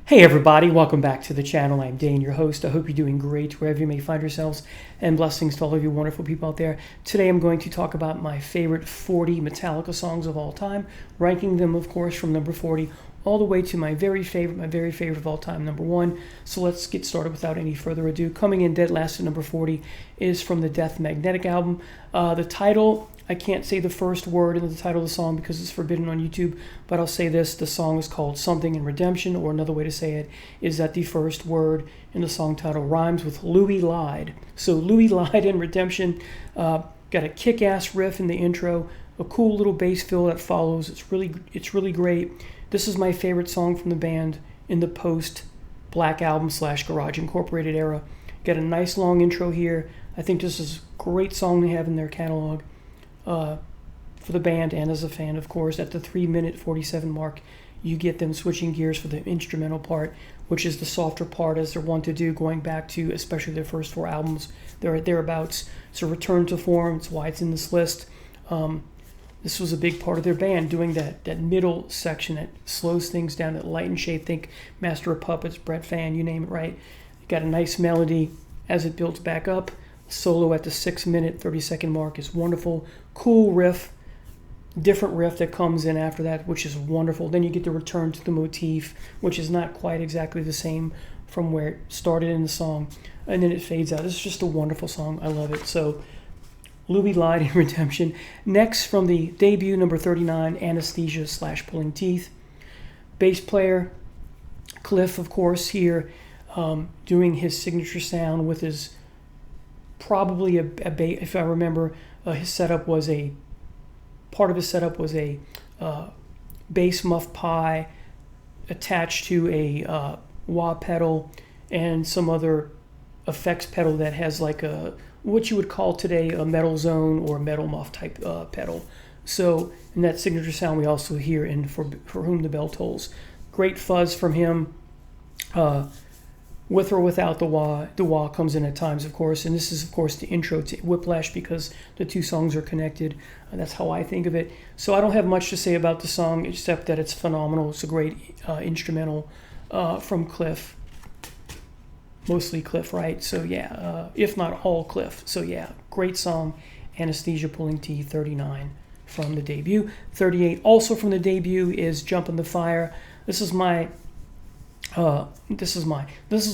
Hey everybody, welcome back to the channel. I'm Dane, your host. I hope you're doing great wherever you may find yourselves, and blessings to all of you wonderful people out there. Today I'm going to talk about my favorite 40 Metallica songs of all time, ranking them of course from number 40 all the way to my very favorite of all time, number 1. So let's get started without any further ado. Coming in dead last at number 40 is from the Death Magnetic album. The title, I can't say the first word in the title of the song because it's forbidden on YouTube, but I'll say this: the song is called Something in Redemption, or another way to say it is that the first word in the song title rhymes with Louis lied. So Louis lied in Redemption. Got a kick-ass riff in the intro, a cool little bass fill that follows. It's really great. This is my favorite song from the band in the post Black Album / Garage Incorporated era. Got a nice long intro here. I think this is a great song to have in their catalog. For the band and as a fan, of course. At the 3-minute 47 mark, you get them switching gears for the instrumental part, which is the softer part, as they're wont to do, going back to especially their first 4 albums. They're thereabouts. It's a return to form. It's why it's in this list. This was a big part of their band, doing that middle section that slows things down, that light and shade. Think Master of Puppets, Brett Fan, you name it, right? Got a nice melody as it builds back up. Solo at the 6-minute 30-second mark is wonderful. Cool riff, different riff that comes in after that, which is wonderful. Then you get the return to the motif, which is not quite exactly the same from where it started in the song, and then it fades out. This is just a wonderful song. I love it. So Louis lied in Redemption. Next, from the debut, number 39, Anesthesia / Pulling Teeth. Bass player Cliff, of course, here doing his signature sound with his probably a bass. If I remember, his setup was a bass muff pie attached to a wah pedal and some other effects pedal that has like a what you would call today a metal zone or metal muff type pedal. So in that signature sound we also hear in For Whom the Bell Tolls. Great fuzz from him. With or without the wah comes in at times, of course, and this is, of course, the intro to Whiplash because the 2 songs are connected. That's how I think of it. So I don't have much to say about the song except that it's phenomenal. It's a great instrumental from Cliff, mostly Cliff, right? So yeah, if not all Cliff. So yeah, great song, Anesthesia Pulling Teeth, 39 from the debut. 38 also from the debut is Jump in the Fire. This is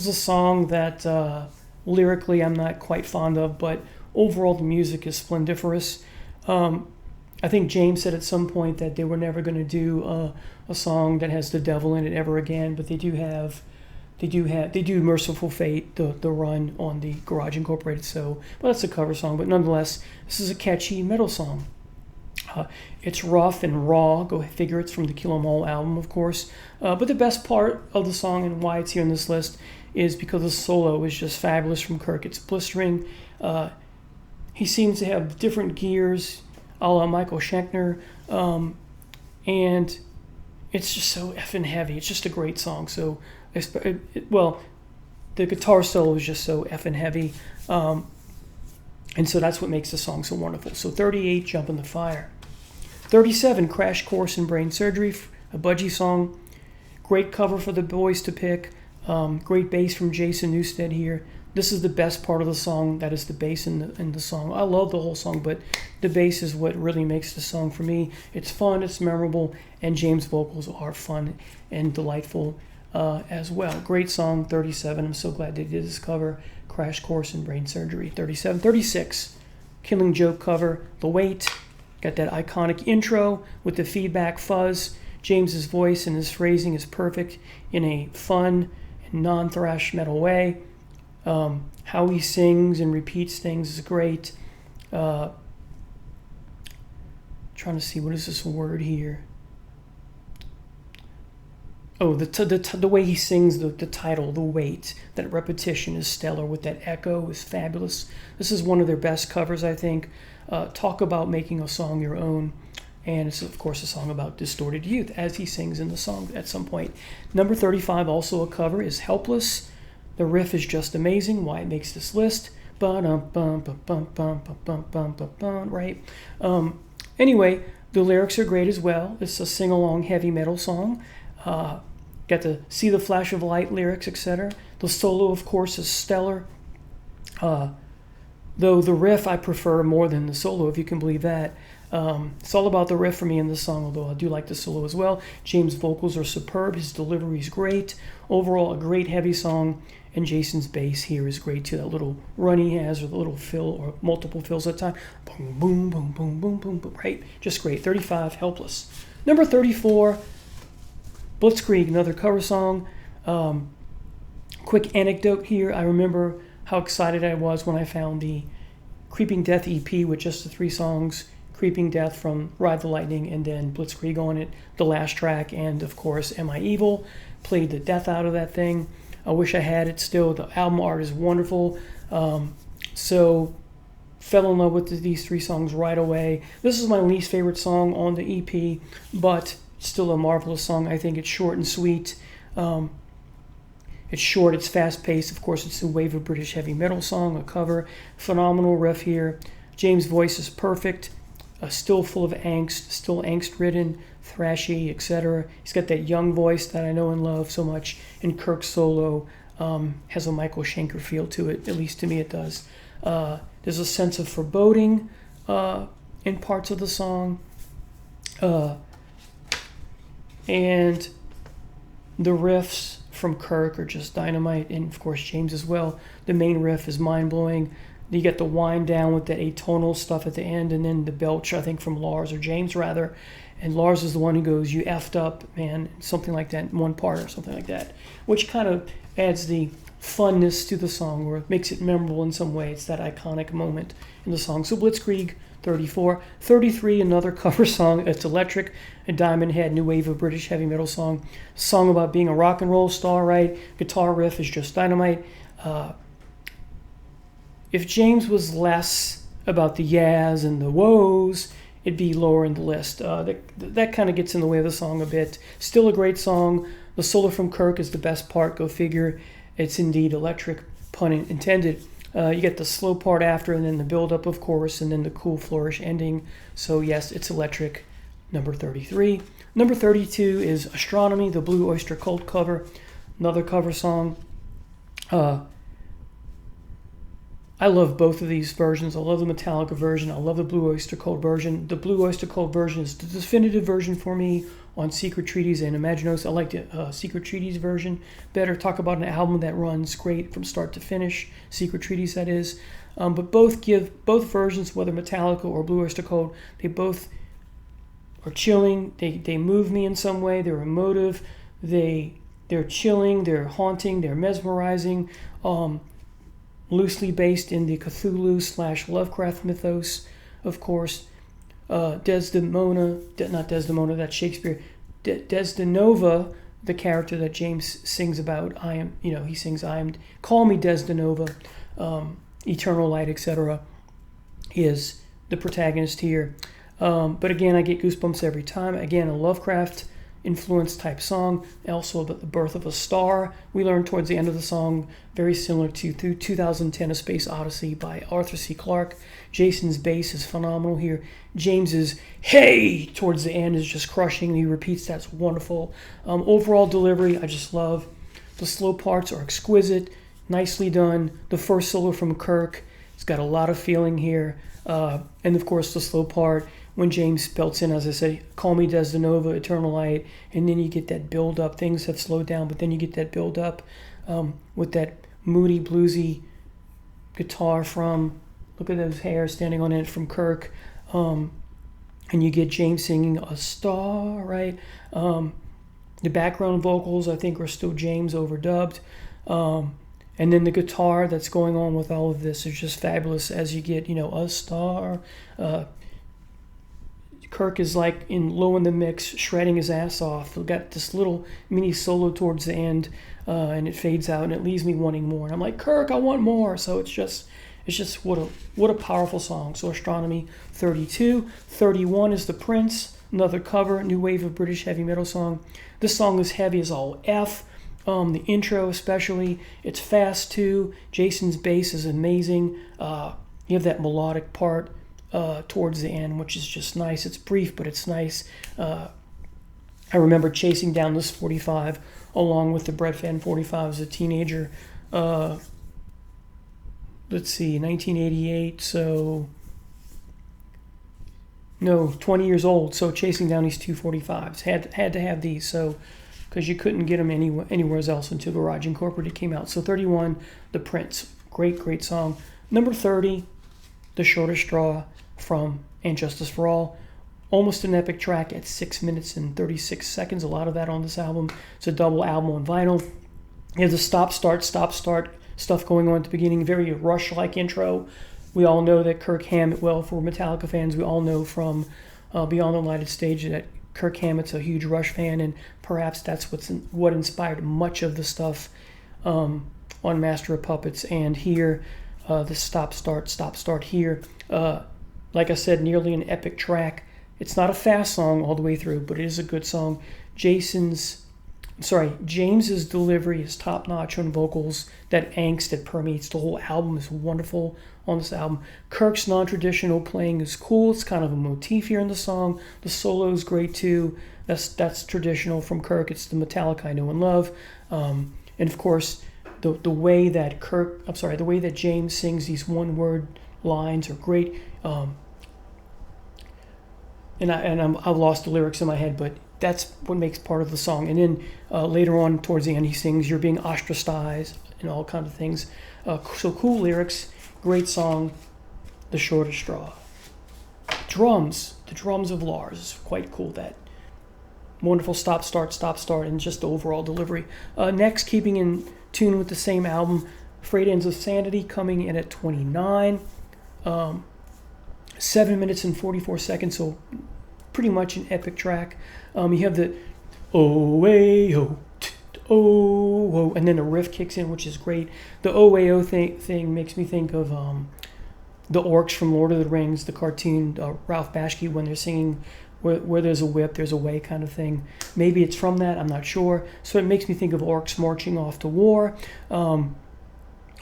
a song that lyrically I'm not quite fond of, but overall the music is splendiferous. I think James said at some point that they were never going to do a song that has the devil in it ever again, but they do Merciful Fate, the run on the Garage Incorporated. So, well, that's a cover song, but nonetheless, this is a catchy metal song. It's rough and raw. Go figure. It's from the Kill 'Em All album, of course. But the best part of the song and why it's here on this list is because the solo is just fabulous from Kirk. It's blistering. He seems to have different gears, a la Michael Schenkner, and it's just so effing heavy. It's just a great song. So, the guitar solo is just so effing heavy. And so that's what makes the song so wonderful. So 38, Jump in the Fire. 37, Crash Course in Brain Surgery, a Budgie song. Great cover for the boys to pick. Great bass from Jason Newsted here. This is the best part of the song. That is the bass in the song. I love the whole song, but the bass is what really makes the song for me. It's fun, it's memorable, and James' vocals are fun and delightful as well. Great song, 37. I'm so glad they did this cover. Crash Course in Brain Surgery, 37. 36, Killing Joke cover, The Weight. Got that iconic intro with the feedback fuzz. James's voice and his phrasing is perfect in a fun and non-thrash metal way. How he sings and repeats things is great. Trying to see, what is this word here? Oh, the way he sings the title, The Weight, that repetition is stellar with that echo is fabulous. This is one of their best covers, I think. Talk about making a song your own. And it's, of course, a song about distorted youth, as he sings in the song at some point. Number 35, also a cover, is Helpless. The riff is just amazing, why it makes this list. Right? Anyway, the lyrics are great as well. It's a sing-along heavy metal song. Got to see the flash of light lyrics, etc. The solo, of course, is stellar. Though the riff I prefer more than the solo, if you can believe that. It's all about the riff for me in this song, although I do like the solo as well. James' vocals are superb. His delivery is great. Overall, a great heavy song. And Jason's bass here is great too. That little run he has, or the little fill, or multiple fills at a time. Boom, boom, boom, boom, boom, boom, boom. Right? Just great. 35, Helpless. Number 34, Blitzkrieg, another cover song. Quick anecdote here. I remember how excited I was when I found the Creeping Death EP with just the 3 songs. Creeping Death from Ride the Lightning, and then Blitzkrieg on it, the last track, and of course Am I Evil. Played the death out of that thing. I wish I had it still. The album art is wonderful. So fell in love with these 3 songs right away. This is my least favorite song on the EP, but still a marvelous song. I think it's short and sweet. It's short, it's fast-paced. Of course, it's a wave of British heavy metal song, a cover. Phenomenal riff here. James' voice is perfect. Still full of angst, still angst-ridden, thrashy, etc. He's got that young voice that I know and love so much. And Kirk's solo has a Michael Schenker feel to it, at least to me it does. There's a sense of foreboding in parts of the song. And the riffs from Kirk are just dynamite, and of course James as well. The main riff is mind-blowing. You get the wind down with that atonal stuff at the end, and then the belch, I think, from Lars, or James rather. And Lars is the one who goes, "You effed up, man," something like that in one part or something like that, which kind of adds the funness to the song, or makes it memorable in some way. It's that iconic moment in the song. So Blitzkrieg, 34. 33, another cover song. It's Electric, a Diamond Head, new wave of British heavy metal song. Song about being a rock and roll star, right? Guitar riff is just dynamite. If James was less about the yas and the woes, it'd be lower in the list. That kind of gets in the way of the song a bit. Still a great song. The solo from Kirk is the best part, go figure. It's indeed electric, pun intended. You get the slow part after, and then the build-up, of course, and then the cool flourish ending. So yes, it's electric, number 33. Number 32 is Astronomy, the Blue Oyster Cult cover, another cover song. I love both of these versions. I love the Metallica version. I love the Blue Oyster Cult version. The Blue Oyster Cult version is the definitive version for me on Secret Treaties and Imaginos. I like the Secret Treaties version better. Talk about an album that runs great from start to finish. Secret Treaties, that is. But both versions, whether Metallica or Blue Oyster Cult, they both are chilling. They move me in some way. They're emotive. They're chilling. They're haunting. They're mesmerizing. Loosely based in the Cthulhu/Lovecraft mythos, of course. Desdemona, not Desdemona, that's Shakespeare. Desdenova, the character that James sings about, he sings, call me Desdenova, eternal light, etc., is the protagonist here. But again, I get goosebumps every time. Again, a Lovecraft influence type song. Also about the birth of a star. We learn towards the end of the song, very similar to 2010 A Space Odyssey by Arthur C. Clarke. Jason's bass is phenomenal here. James's "hey" towards the end is just crushing. He repeats, that's wonderful. Overall delivery, I just love. The slow parts are exquisite, nicely done. The first solo from Kirk, it's got a lot of feeling here. And of course the slow part, when James belts in, as I said, call me Desdenova, eternal light, and then you get that build-up. Things have slowed down, but then you get that build-up with that moody, bluesy guitar from, look at those hairs standing on it, from Kirk. And you get James singing "A Star," right? The background vocals, I think, are still James overdubbed. And then the guitar that's going on with all of this is just fabulous as you get, "A Star." Kirk is like low in the mix, shredding his ass off. We've got this little mini solo towards the end, and it fades out, and it leaves me wanting more. And I'm like, Kirk, I want more. So it's just what a powerful song. So Astronomy, 32. 31 is The Prince, another cover, new wave of British heavy metal song. This song is heavy as all F. The intro especially, it's fast too. Jason's bass is amazing. You have that melodic part towards the end, which is just nice. It's brief, but it's nice. I I remember chasing down this 45 along with the Brett Fan 45 as a teenager. Let's see, 1988, so no, 20 years old. So chasing down these 245s, had to have these. So because you couldn't get them anywhere else until Garage Incorporated came out. So 31, The Prince, great song. Number 30, The Shortest Straw from And Justice for All. Almost an epic track at 6 minutes and 36 seconds. A lot of that on this album. It's a double album on vinyl. You have the stop, start stuff going on at the beginning. Very Rush-like intro. We all know that Kirk Hammett, well, for Metallica fans, we all know from Beyond the Lighted Stage that Kirk Hammett's a huge Rush fan, and perhaps that's what inspired much of the stuff on Master of Puppets. And here, the stop, start here. Like I said, nearly an epic track. It's not a fast song all the way through, but it is a good song. James's delivery is top-notch on vocals. That angst that permeates the whole album is wonderful on this album. Kirk's non-traditional playing is cool. It's kind of a motif here in the song. The solo is great too. That's traditional from Kirk. It's the Metallica I know and love. And of course, the way that James sings these one-word lines are great. I've lost the lyrics in my head, but that's what makes part of the song. And then later on, towards the end, he sings, "You're being ostracized," and all kinds of things. So cool lyrics, great song, The Shortest Straw. The drums of Lars is quite cool. That wonderful stop, start, and just the overall delivery. Next, keeping in tune with the same album, Frayed Ends of Sanity, coming in at 29. 7 minutes and 44 seconds, so pretty much an epic track. You have the oh, and then the riff kicks in, which is great. The oh thing makes me think of the orcs from Lord of the Rings, the cartoon, Ralph Bakshi, when they're singing where there's a whip, there's a way kind of thing. Maybe it's from that, I'm not sure. So it makes me think of orcs marching off to war.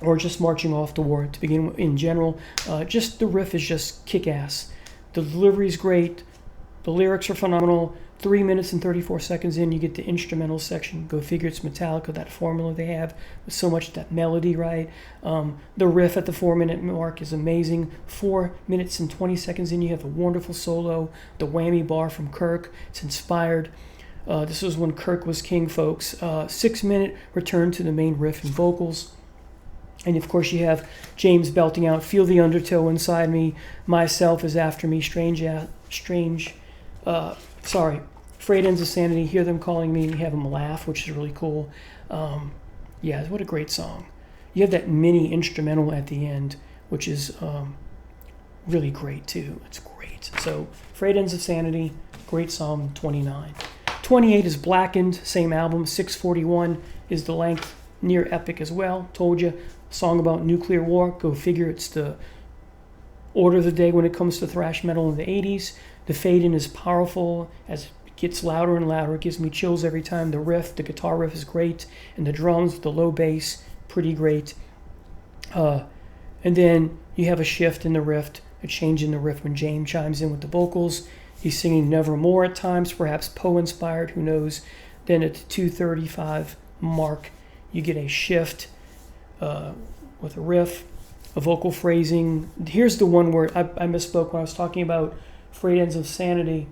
Or just marching off to war to begin with in general. Just the riff is just kick-ass. The delivery is great. The lyrics are phenomenal. 3 minutes and 34 seconds in, you get the instrumental section. Go figure, it's Metallica, that formula they have with so much that melody, right? The riff at the 4-minute mark is amazing. 4 minutes and 20 seconds in, you have a wonderful solo. The whammy bar from Kirk, it's inspired. This was when Kirk was king, folks. 6-minute return to the main riff and vocals. And of course you have James belting out, "Feel the undertow inside me, myself is after me, Frayed Ends of Sanity, hear them calling me," and you have them laugh, which is really cool. Yeah, what a great song. You have that mini instrumental at the end, which is really great too. It's great. So Frayed Ends of Sanity, great song, 29. 28 is Blackened, same album. 6:41 is the length, near epic as well. Told you. Song about nuclear war. Go figure, it's the order of the day when it comes to thrash metal in the 80s. The fade-in is powerful as it gets louder and louder. It gives me chills every time. The riff, the guitar riff is great. And the drums, the low bass, pretty great. And then you have a shift in the riff, a change in the riff when James chimes in with the vocals. He's singing Nevermore at times, perhaps Poe-inspired, who knows. Then at the 2:35 mark, you get a shift with a riff, a vocal phrasing. Here's the one word I misspoke when I was talking about Frayed Ends of Sanity,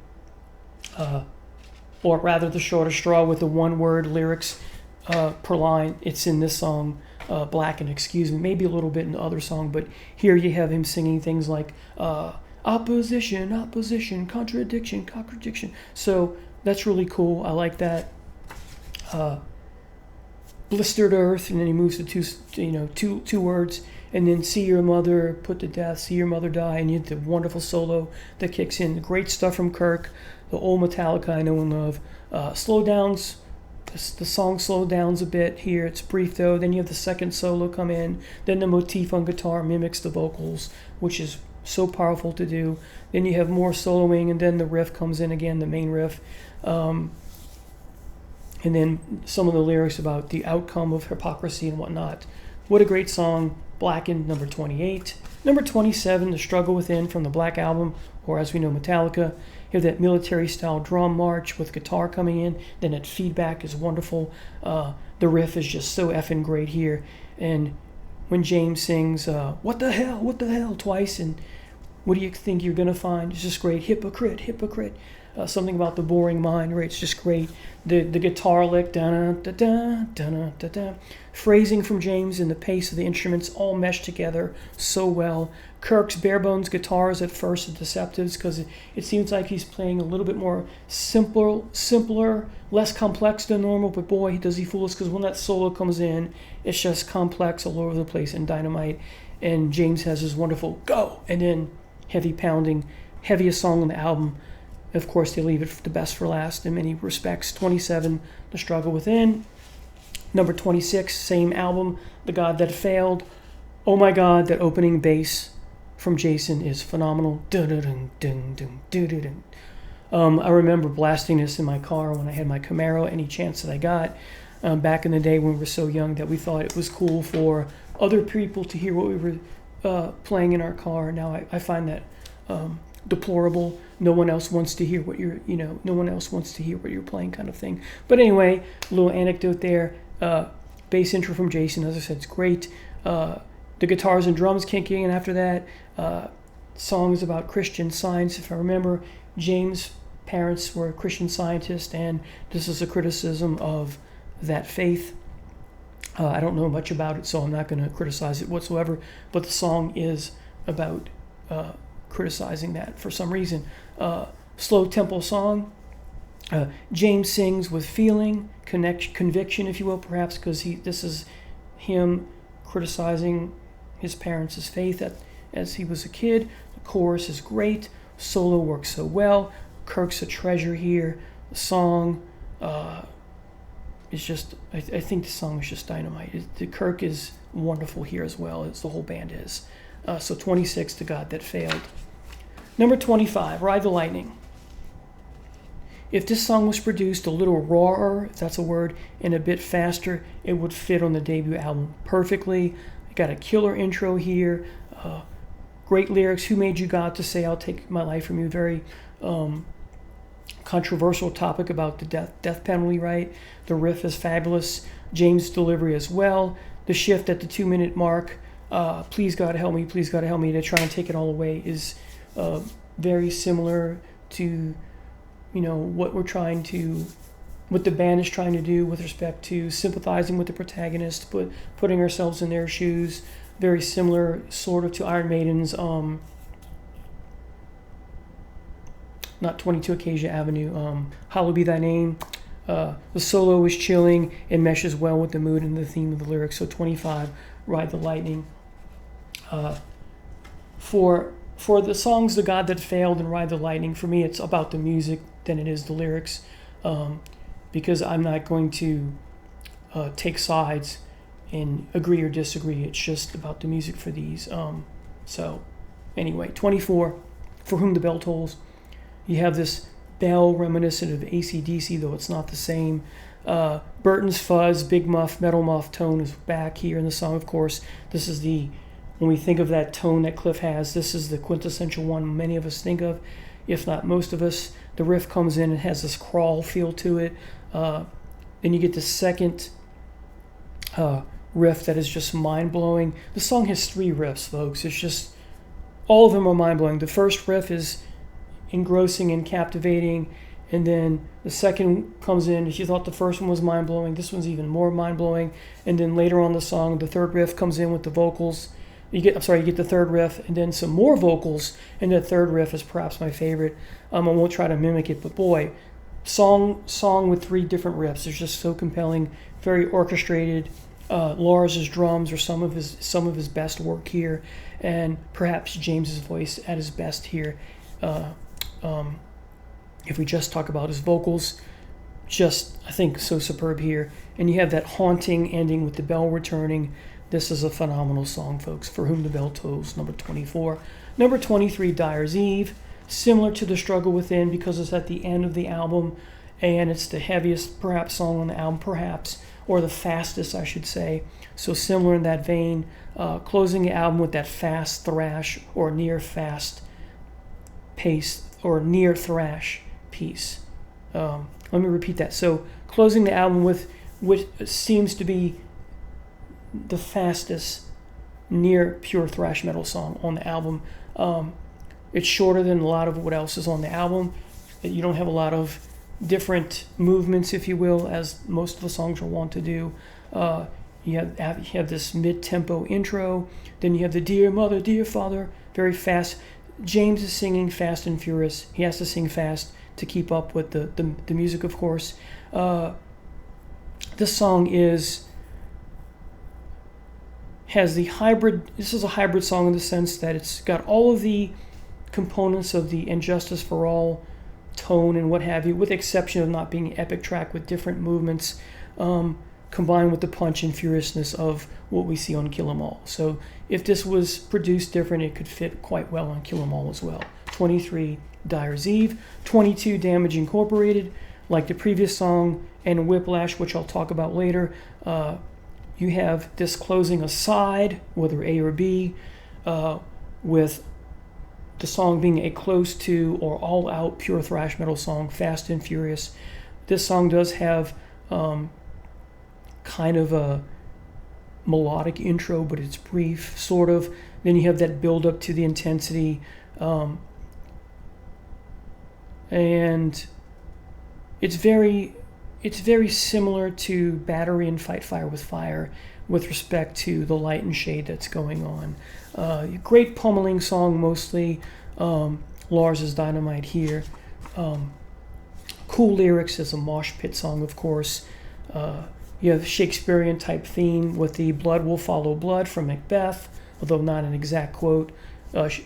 or rather The Shortest Straw with the one-word lyrics per line. It's in this song, Blackened, excuse me, maybe a little bit in the other song, but here you have him singing things like opposition, contradiction. So that's really cool. I like that. Blistered Earth, and then he moves to two words, and then See Your Mother Put to Death, See Your Mother Die, and you get the wonderful solo that kicks in. The great stuff from Kirk, the old Metallica I know and love. Slow downs, the song slow downs a bit here. It's brief though. Then you have the second solo come in. Then the motif on guitar mimics the vocals, which is so powerful to do. Then you have more soloing, and then the riff comes in again, the main riff. And then some of the lyrics about the outcome of hypocrisy and whatnot. What a great song. Blackened, number 28. Number 27, The Struggle Within from the Black Album, or as we know, Metallica. have that military-style drum march with guitar coming in. Then that feedback is wonderful. The riff is just so effing great here. And when James sings, what the hell, twice, and what do you think you're going to find? It's just great. Hypocrite. Something about the boring mind, right? It's just great. The guitar lick, da-da-da-da-da-da-da-da. Phrasing from James and the pace of the instruments all mesh together so well. Kirk's bare-bones guitars at first are deceptive because it seems like he's playing a little bit more simpler, less complex than normal, but boy, does he fool us, because when that solo comes in, it's just complex all over the place and dynamite. And James has his wonderful go, and then heavy pounding, heaviest song on the album. Of course, they leave it the best for last in many respects. 27, The Struggle Within. Number 26, same album, The God That Failed. Oh my God, that opening bass from Jason is phenomenal. I remember blasting this in my car when I had my Camaro, any chance that I got. Back in the day when we were so young that we thought it was cool for other people to hear what we were playing in our car. Now I find that deplorable. No one else wants to hear what you're playing, kind of thing. But anyway, a little anecdote there. Bass intro from Jason, as I said, it's great. The guitars and drums kicking in after that. Songs about Christian Science. If I remember, James' parents were Christian scientists, and this is a criticism of that faith. I don't know much about it, so I'm not going to criticize it whatsoever, but the song is about criticizing that for some reason. Slow tempo song. James sings with feeling, conviction, if you will, perhaps, because this is him criticizing his parents' faith as he was a kid. The chorus is great. Solo works so well. Kirk's a treasure here. The song is just, I think the song is just dynamite. The Kirk is wonderful here as well as the whole band is. So 26, The God That Failed. Number 25, Ride the Lightning. If this song was produced a little rawer, if that's a word, and a bit faster, it would fit on the debut album perfectly. Got a killer intro here. Great lyrics. Who made you God to say I'll take my life from you? Very controversial topic about the death penalty, right? The riff is fabulous. James' delivery as well. The shift at the 2-minute mark, please God help me, to try and take it all away is very similar to what the band is trying to do with respect to sympathizing with the protagonist, but putting ourselves in their shoes. Very similar sort of to Iron Maiden's not 22 Acacia Avenue, Hallowed Be Thy Name. The solo is chilling and meshes well with the mood and the theme of the lyrics. So 25, Ride the Lightning. For the songs The God That Failed and Ride the Lightning, for me it's about the music than it is the lyrics, because I'm not going to take sides and agree or disagree. It's just about the music for these. So anyway, 24, For Whom the Bell Tolls. You have this bell reminiscent of AC/DC, though it's not the same. Burton's fuzz, big muff, metal muff tone is back here in the song, of course. This is when we think of that tone that Cliff has, this is the quintessential one many of us think of, if not most of us. The riff comes in and has this crawl feel to it. Then you get the second riff that is just mind-blowing. The song has 3 riffs, folks. It's just, all of them are mind-blowing. The first riff is engrossing and captivating, and then the second comes in. If you thought the first one was mind-blowing, this one's even more mind-blowing. And then later on the song, the third riff comes in with the vocals. You get the third riff and then some more vocals, and the third riff is perhaps my favorite. I won't try to mimic it, but boy, song with 3 different riffs is just so compelling, very orchestrated. Lars's drums are some of his best work here, and perhaps James's voice at his best here. If we just talk about his vocals, just, I think, so superb here. And you have that haunting ending with the bell returning. This is a phenomenal song, folks. For Whom the Bell Tolls, number 24. Number 23, Dyer's Eve. Similar to The Struggle Within because it's at the end of the album, and it's the heaviest, perhaps, song on the album, perhaps, or the fastest, I should say. So similar in that vein. Closing the album with that fast thrash or near fast pace or near thrash piece. Let me repeat that. So closing the album with what seems to be the fastest near pure thrash metal song on the album. It's shorter than a lot of what else is on the album. You don't have a lot of different movements, if you will, as most of the songs are wont to do. You have this mid-tempo intro, then you have the Dear Mother, Dear Father, very fast. James is singing fast and furious. He has to sing fast to keep up with the music, of course. This song has the hybrid. This is a hybrid song in the sense that it's got all of the components of the And Justice for All tone and what have you, with the exception of not being an epic track with different movements, combined with the punch and furiousness of what we see on Kill 'Em All. So if this was produced different, it could fit quite well on Kill 'Em All as well. 23, Dyer's Eve. 22, Damage Incorporated. Like the previous song and Whiplash, which I'll talk about later, you have this closing aside, whether A or B, with the song being a close to or all-out pure thrash metal song, fast and furious. This song does have kind of a melodic intro, but it's brief, sort of. Then you have that build-up to the intensity, and it's very similar to Battery and Fight Fire with Fire with respect to the light and shade that's going on. Great pummeling song mostly. Lars is Dynamite here. Cool lyrics as a mosh pit song, of course. You have Shakespearean type theme with the blood will follow blood from Macbeth, although not an exact quote.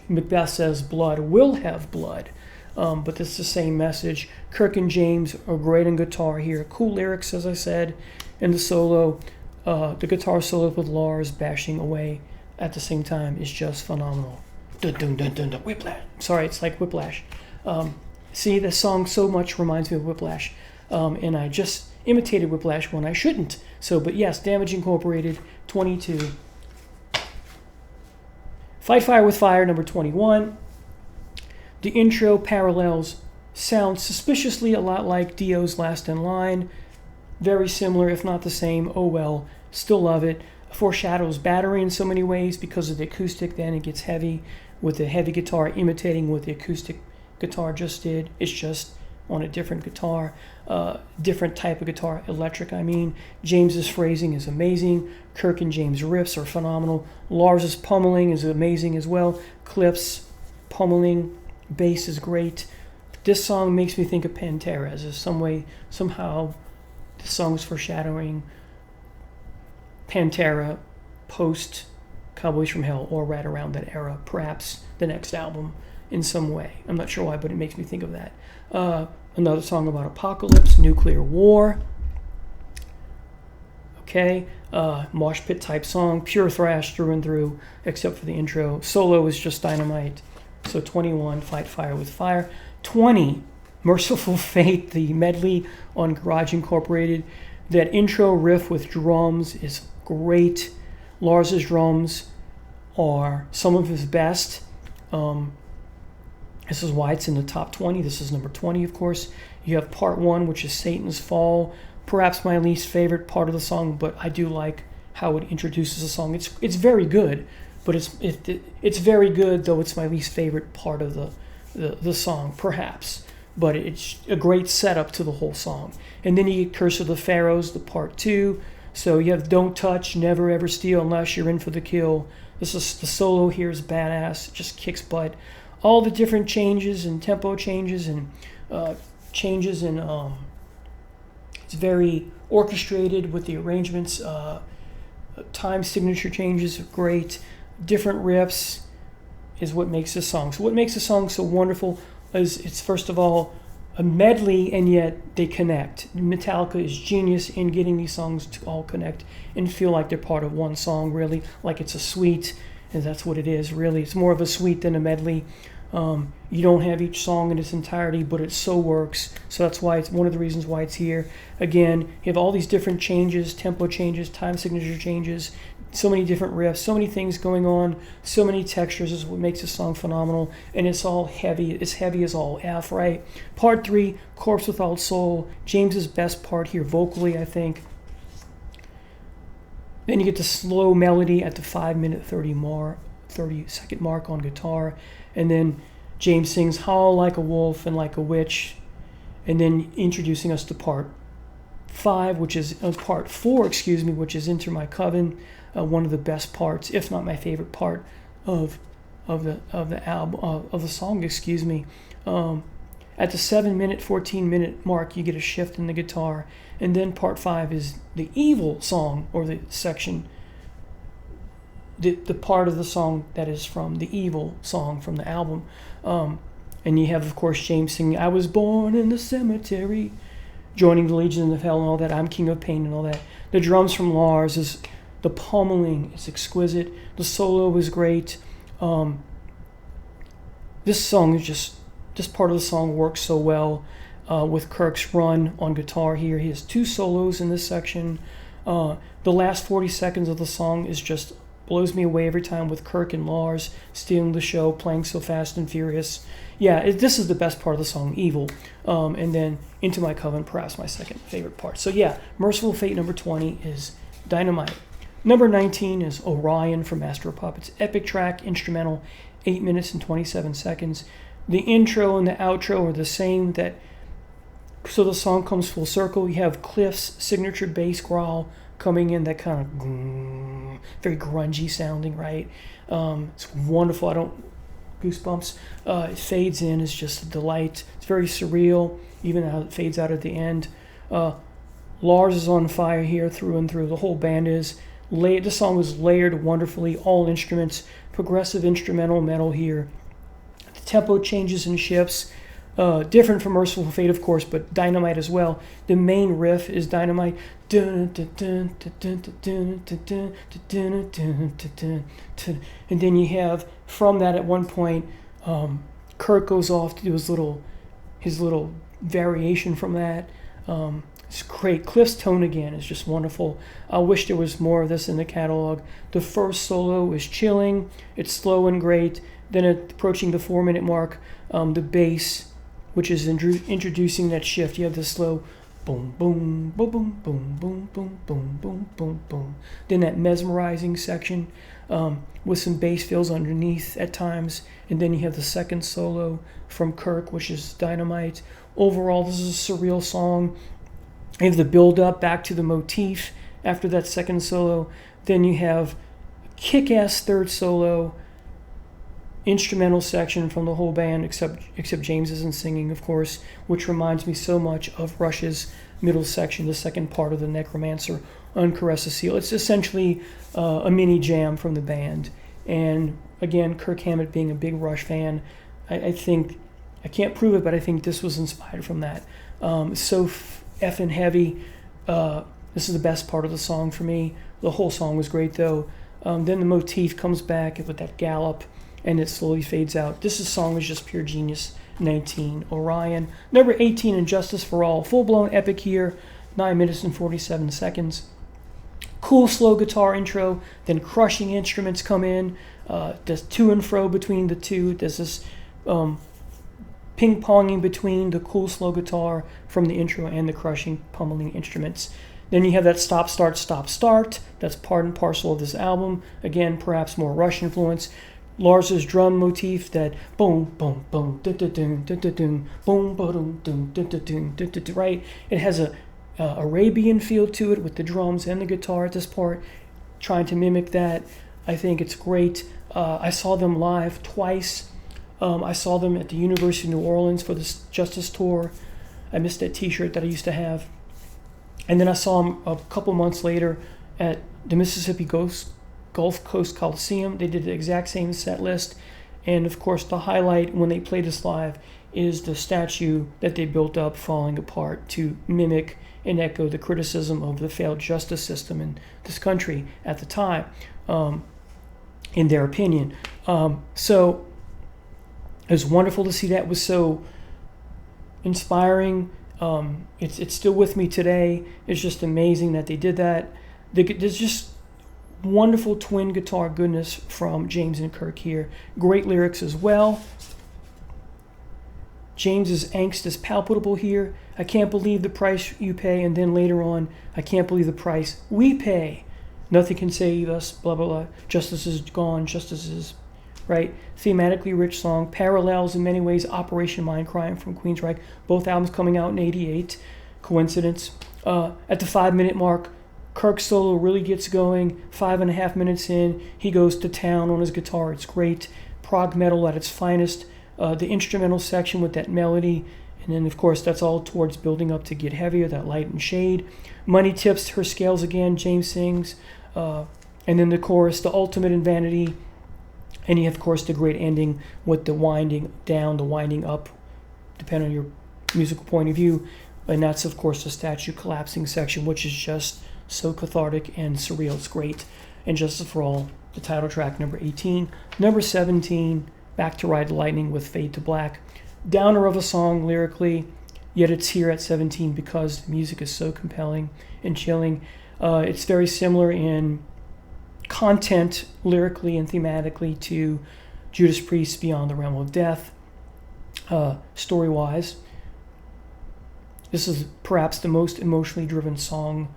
Macbeth says blood will have blood. But it's the same message. Kirk and James are great on guitar here. Cool lyrics, as I said. And the solo, the guitar solo with Lars bashing away at the same time is just phenomenal. Dun dun dun dun dun. Whiplash. Sorry, it's like Whiplash. See, the song so much reminds me of Whiplash. And I just imitated Whiplash when I shouldn't. So, but yes, Damage Incorporated, 22. Fight Fire with Fire, number 21. The intro parallels sound suspiciously a lot like Dio's Last in Line. Very similar, if not the same. Oh well, still love it. Foreshadows Battery in so many ways because of the acoustic. Then it gets heavy with the heavy guitar imitating what the acoustic guitar just did. It's just on a different guitar, different type of guitar, electric I mean. James's phrasing is amazing. Kirk and James' riffs are phenomenal. Lars's pummeling is amazing as well. Cliff's pummeling bass is great. This song makes me think of Pantera, as if somehow the song is foreshadowing Pantera post Cowboys from Hell, or right around that era, perhaps the next album in some way. I'm not sure why, but it makes me think of that. Another song about apocalypse, nuclear war. Okay, mosh pit type song, pure thrash through and through, except for the intro. Solo is just dynamite. So 21, Fight Fire with Fire. 20, Merciful Fate, the medley on Garage Incorporated. That intro riff with drums is great. Lars's drums are some of his best. This is why it's in the top 20. This is number 20, of course. You have part 1, which is Satan's Fall. Perhaps my least favorite part of the song, but I do like how it introduces the song. It's very good. But it's very good, though it's my least favorite part of the song, perhaps. But it's a great setup to the whole song. And then you get Curse of the Pharaohs, the part 2. So you have Don't Touch, Never Ever Steal Unless You're In For The Kill. The solo here is badass. It just kicks butt. All the different changes and tempo changes and changes in... it's very orchestrated with the arrangements. Time signature changes are great. Different riffs is what makes this song. So what makes the song so wonderful is it's first of all a medley, and yet they connect. Metallica is genius in getting these songs to all connect and feel like they're part of one song, really, like it's a suite, and that's what it is, really. It's more of a suite than a medley. You don't have each song in its entirety, but it so works. So that's why it's one of the reasons why it's here. Again, you have all these different changes, tempo changes, time signature changes, So many different riffs, so many things going on, so many textures is what makes this song phenomenal. And it's all heavy. It's heavy as all F, right? Part 3, Corpse Without Soul. James's best part here vocally, I think. Then you get the slow melody at the 5-minute 30-second mark on guitar. And then James sings Howl Like a Wolf and Like a Witch. And then introducing us to part 4, which is Enter My Coven. One of the best parts, if not my favorite part of the album, of the song. At the 7-minute, 14-minute mark, you get a shift in the guitar, and then part 5 is the evil song, or the section, the part of the song that is from the evil song from the album. And you have, of course, James singing "I Was Born in the Cemetery," joining the Legion of Hell and all that. "I'm King of Pain" and all that. The drums from Lars is. The pummeling is exquisite. The solo is great. This song is this part of the song works so well with Kirk's run on guitar here. He has 2 solos in this section. The last 40 seconds of the song blows me away every time, with Kirk and Lars stealing the show, playing so fast and furious. Yeah, this is the best part of the song, Evil. And then Into My Coven, perhaps my second favorite part. So yeah, Merciful Fate number 20 is Dynamite. Number 19 is Orion from Master of Puppets. Epic track, instrumental, 8 minutes and 27 seconds. The intro and the outro are the same, so the song comes full circle. You have Cliff's signature bass growl coming in, that kind of very grungy sounding, right? It's wonderful. Goosebumps. It fades in, is just a delight. It's very surreal, even how it fades out at the end. Lars is on fire here through and through. The whole band is. The song was layered wonderfully, all instruments, progressive instrumental metal here. The tempo changes and shifts, different from Merciful Fate, of course, but Dynamite as well. The main riff is Dynamite. And then you have, from that at one point, Kirk goes off to do his little variation from that. It's great. Cliff's tone again is just wonderful. I wish there was more of this in the catalog. The first solo is chilling. It's slow and great. Then approaching the 4-minute mark, the bass, which is introducing that shift. You have the slow boom, boom, boom, boom, boom, boom, boom, boom, boom, boom, boom. Then that mesmerizing section with some bass fills underneath at times. And then you have the second solo from Kirk, which is Dynamite. Overall, this is a surreal song. You have the build-up back to the motif after that second solo. Then you have kick-ass third solo, instrumental section from the whole band, except James isn't singing, of course, which reminds me so much of Rush's middle section, the second part of the Necromancer, Uncaress the Seal. It's essentially a mini jam from the band. And again, Kirk Hammett being a big Rush fan, I think, I can't prove it, but I think this was inspired from that. So effing heavy. This is the best part of the song for me. The whole song was great though. Then the motif comes back with that gallop, and it slowly fades out. This song is just pure genius. 19, Orion. Number 18, Injustice for All. Full-blown epic here, 9 minutes and 47 seconds. Cool slow guitar intro, then crushing instruments come in. Does to and fro between the two. There's this ping-ponging between the cool slow guitar from the intro and the crushing pummeling instruments. Then you have that stop, start, stop, start. That's part and parcel of this album. Again, perhaps more Rush influence. Lars's drum motif, that boom, boom, boom, da-da-dum, da-da-dum, boom, ba-dum, dum, da-da-dum, da-da-dum, right? It has a Arabian feel to it with the drums and the guitar at this part, trying to mimic that. I think it's great. I saw them live twice. I saw them at the University of New Orleans for the Justice Tour. I missed that t-shirt that I used to have. And then I saw them a couple months later at the Mississippi Gulf Coast Coliseum. They did the exact same set list. And of course, the highlight when they played this live is the statue that they built up falling apart to mimic and echo the criticism of the failed justice system in this country at the time, in their opinion. So it was wonderful to see that. It was so inspiring. It's still with me today. It's just amazing that they did that. There's just wonderful twin guitar goodness from James and Kirk here. Great lyrics as well. James's angst is palpable here. I can't believe the price you pay, and then later on, I can't believe the price we pay. Nothing can save us, blah, blah, blah. Justice is gone, justice is, right? Thematically rich song. Parallels in many ways Operation Mindcrime from Queensryche. Both albums coming out in 88. Coincidence. At the 5-minute mark, Kirk's solo really gets going. 5.5 minutes in, he goes to town on his guitar. It's great. Prog metal at its finest. The instrumental section with that melody, and then of course that's all towards building up to get heavier, that light and shade. Money tips her scales again, James sings, and then the chorus, the ultimate in vanity, and you have of course the great ending with the winding down, the winding up, depending on your musical point of view, and that's of course the statue collapsing section, which is just so cathartic and surreal. It's great. And Justice for All, the title track, number 18. Number 17, Back to Ride the Lightning with Fade to Black. Downer of a song lyrically, yet it's here at 17 because the music is so compelling and chilling. It's very similar in content, lyrically and thematically, to Judas Priest's Beyond the Realm of Death. Story-wise, this is perhaps the most emotionally driven song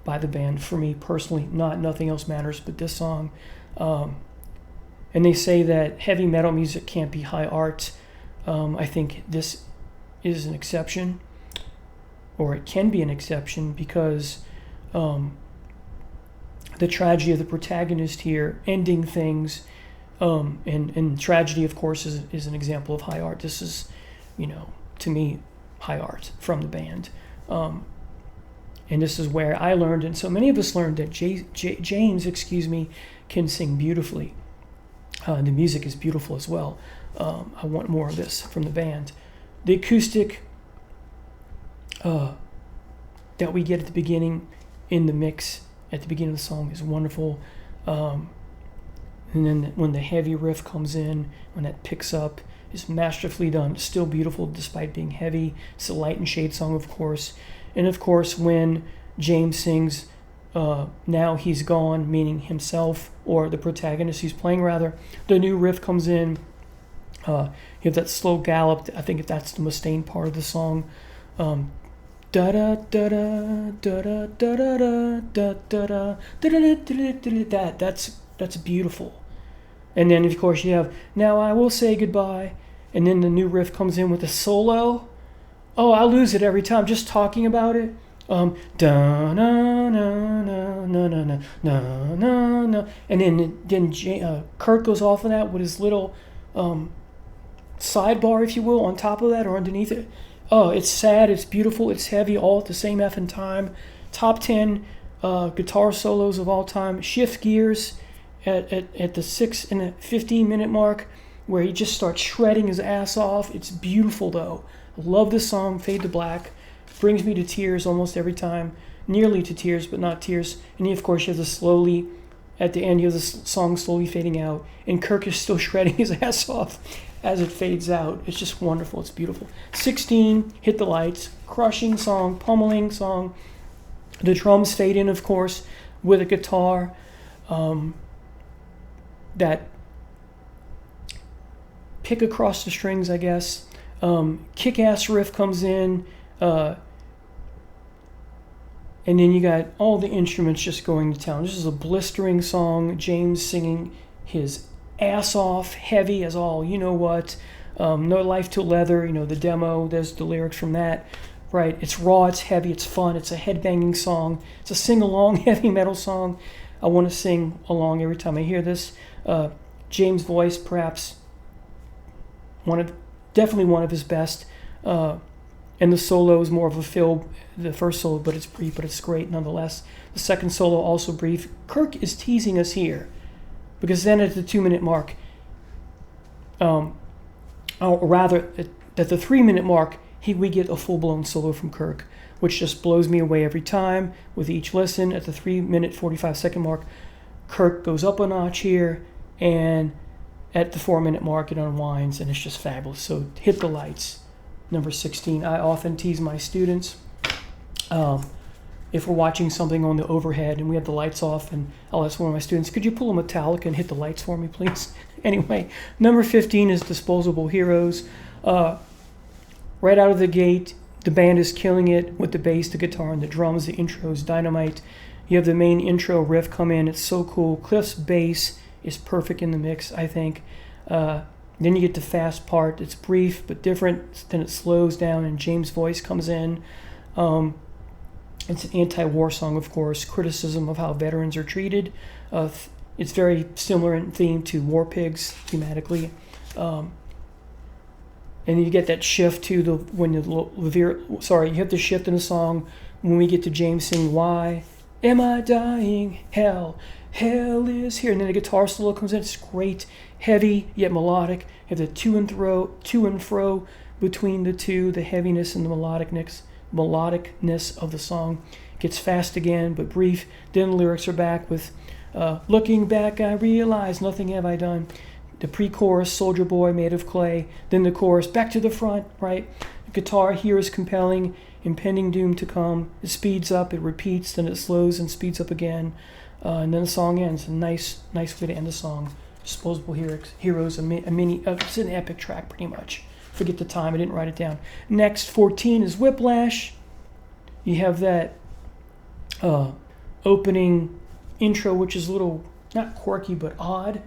by the band for me personally. Nothing else matters but this song. And they say that heavy metal music can't be high art. I think this is an exception, or it can be an exception, because the tragedy of the protagonist here, ending things, and tragedy, of course, is an example of high art. This is, to me, high art from the band. And this is where I learned, and so many of us learned, that James, can sing beautifully. The music is beautiful as well. I want more of this from the band. The acoustic that we get at the beginning in the mix at the beginning of the song is wonderful. And then when the heavy riff comes in, when that picks up, is masterfully done. It's still beautiful despite being heavy. It's a light and shade song, of course. And of course, when James sings, Now He's Gone, meaning himself, or the protagonist he's playing rather, the new riff comes in. You have that slow gallop. I think that's the Mustaine part of the song. Da da da da da da da da da da. That's beautiful. And then of course you have Now I Will Say Goodbye, and then the new riff comes in with a solo. Oh, I lose it every time just talking about it. Da na na na na na na na na, and then Kurt goes off of that with his little sidebar, if you will, on top of that or underneath it. Oh, it's sad, it's beautiful, it's heavy, all at the same effing time. Top 10 guitar solos of all time. Shift gears at the 6 and 15 minute mark, where he just starts shredding his ass off. It's beautiful though. I love this song, Fade to Black. Brings me to tears almost every time. Nearly to tears, but not tears. And of course, you have at the end, you have the song slowly fading out, and Kirk is still shredding his ass off as it fades out. It's just wonderful. It's beautiful. 16, Hit the Lights. Crushing song, pummeling song. The drums fade in, of course, with a guitar. That pick across the strings, I guess. Kick-ass riff comes in. And then you got all the instruments just going to town. This is a blistering song. James singing his ass off, heavy as all you know what. No Life Till Leather, the demo, there's the lyrics from that. Right, it's raw, it's heavy, it's fun, it's a headbanging song. It's a sing-along heavy metal song. I want to sing along every time I hear this. James' voice, perhaps definitely one of his best. And the solo is more of a fill, the first solo, but it's brief, but it's great nonetheless. The second solo also brief. Kirk is teasing us here, because then at the 2-minute mark, or rather at the 3-minute mark, we get a full-blown solo from Kirk, which just blows me away every time with each listen. At the 3-minute 45-second mark, Kirk goes up a notch here, and at the 4-minute mark, it unwinds, and it's just fabulous. So Hit the Lights. Number 16. I often tease my students. if we're watching something on the overhead and we have the lights off, and I'll ask one of my students, could you pull a Metallica and hit the lights for me, please? Anyway, number 15 is Disposable Heroes. Right out of the gate, the band is killing it with the bass, the guitar, and the drums. The intro is dynamite. You have the main intro riff come in. It's so cool. Cliff's bass is perfect in the mix, I think. Then you get the fast part. It's brief but different. Then it slows down and James' voice comes in. It's an anti-war song, of course, criticism of how veterans are treated. It's very similar in theme to War Pigs thematically. And you get that shift to you have the shift in the song when we get to James singing, "Why am I dying? Hell is here." And then the guitar solo comes in. It's great, heavy yet melodic. You have the to and fro between the two, the heaviness and the melodicness of the song. It gets fast again, but brief. Then the lyrics are back with, "Looking back, I realize nothing have I done." The pre-chorus, "Soldier Boy made of clay." Then the chorus, "Back to the front," right? The guitar here is compelling, impending doom to come. It speeds up, it repeats, then it slows and speeds up again. And then the song ends. A nice way to end the song. Disposable Heroes, it's an epic track pretty much. Forget the time, I didn't write it down. Next, 14 is Whiplash. You have that opening intro, which is a little, not quirky, but odd.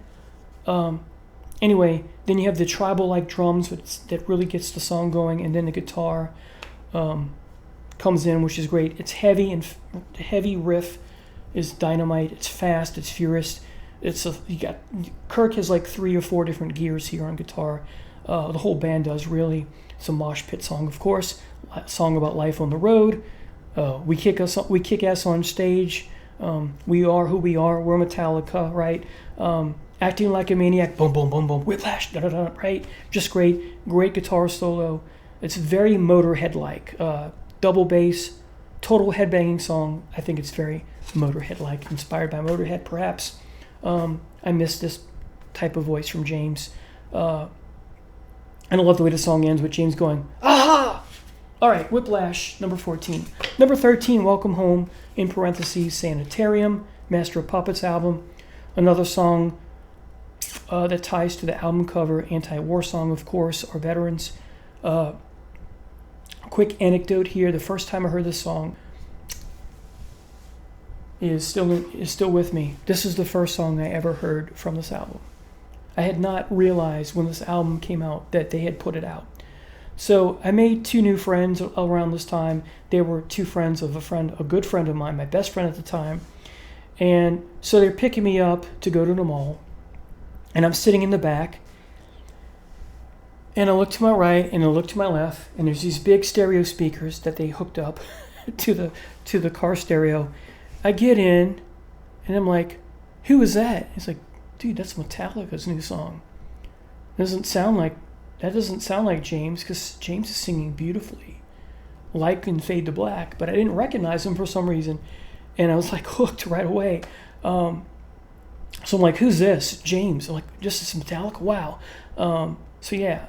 Anyway, then you have the tribal-like drums that really gets the song going, and then the guitar comes in, which is great. It's heavy, and the heavy riff is dynamite. It's fast, it's furious. Kirk has like 3 or 4 different gears here on guitar. The whole band does, really. It's a mosh pit song, of course. A song about life on the road. We kick ass on stage. We are who we are. We're Metallica, right? Acting like a maniac, boom, boom, boom, boom, whiplash, da da da, right? Just great guitar solo. It's very Motorhead-like. Double bass, total headbanging song. I think it's very Motorhead-like, inspired by Motorhead, perhaps. I miss this type of voice from James. And I love the way the song ends with James going, "Aha!" All right, Whiplash, number 14. Number 13, Welcome Home, in parentheses, Sanitarium, Master of Puppets album. Another song that ties to the album cover, anti-war song, of course, or veterans. Quick anecdote here. The first time I heard this song is still with me. This is the first song I ever heard from this album. I had not realized when this album came out that they had put it out. So I made 2 new friends around this time. They were 2 friends of a good friend of mine, my best friend at the time. And so they're picking me up to go to the mall. And I'm sitting in the back. And I look to my right and I look to my left. And there's these big stereo speakers that they hooked up to the car stereo. I get in and I'm like, "Who is that?" He's like, "Dude, that's Metallica's new song." That doesn't sound like James, because James is singing beautifully, like in Fade to Black, but I didn't recognize him for some reason, and I was like hooked right away. So I'm like, "Who's this?" "James." I'm like, "This is Metallica? Wow." So yeah,